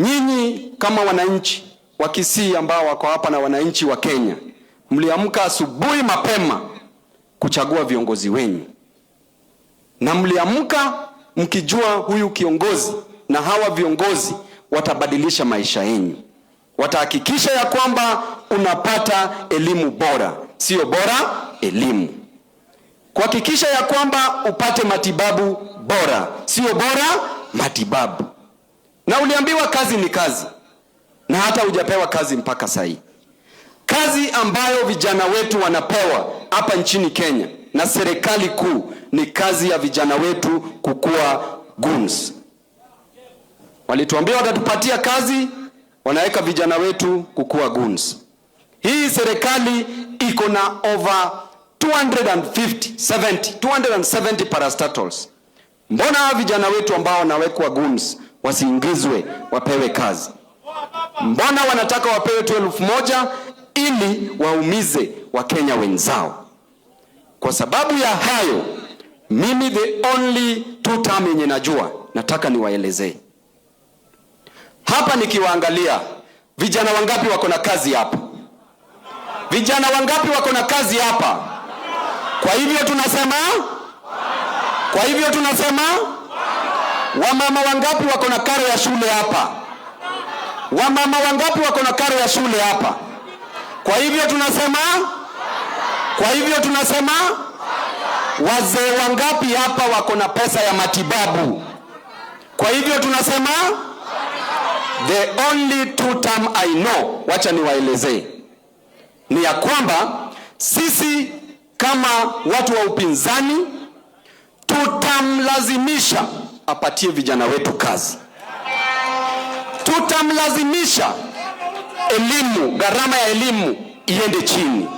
Nyinyi kama wananchi wa Kisii ambao wako hapa na wananchi wa Kenya, mliamka asubuhi mapema kuchagua viongozi wenu, na mliamka mkijua huyu kiongozi na hawa viongozi watabadilisha maisha yenu. Watahakikisha ya kwamba unapata elimu bora, sio bora elimu. Kuhakikisha ya kwamba upate matibabu bora, sio bora matibabu. Na uliambiwa kazi ni kazi, na hata hujapewa kazi mpaka sasa. Kazi ambayo vijana wetu wanapewa hapa nchini Kenya na serikali kuu ni kazi ya vijana wetu kukua goons. Walituambia watatupatia kazi, wanaweka vijana wetu kukua goons. Hii serikali iko na over 270 parastatals. Mbona vijana wetu ambao wanawekwa goons wasiingizwe wapewe kazi? Mbona wanataka wapewe 12,000 ili waumize Wakenya wenzao? Kwa sababu ya hayo, mimi the only two term yenye najua, nataka niwaelezee hapa. Nikiwaangalia vijana wangapi wako na kazi hapa? Vijana wangapi wako na kazi hapa? Kwa hivyo tunasema wamama wangapi wako na karo ya shule hapa? Wamama wangapi wako na karo ya shule hapa? Kwa hivyo tunasema wazee wangapi hapa wako na pesa ya matibabu? Kwa hivyo tunasema the only two term I know, wacha niwaelezee, ni ya kwamba sisi kama watu wa upinzani tutamlazimisha apatie vijana wetu kazi. Tutamlazimisha elimu, gharama ya elimu iende chini.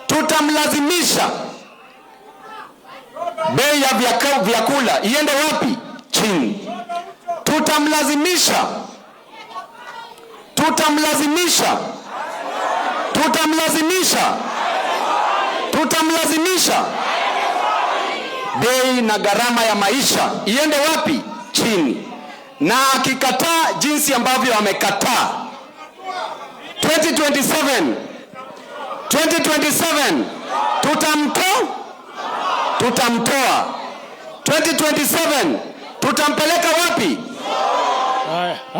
Tutamlazimisha bei ya vyakula iende wapi? Chini. Tutamlazimisha bei na gharama ya maisha iende wapi? Chini. Na akikataa jinsi ambavyo amekataa 2027 tutamtoa. 2027 tutampeleka wapi?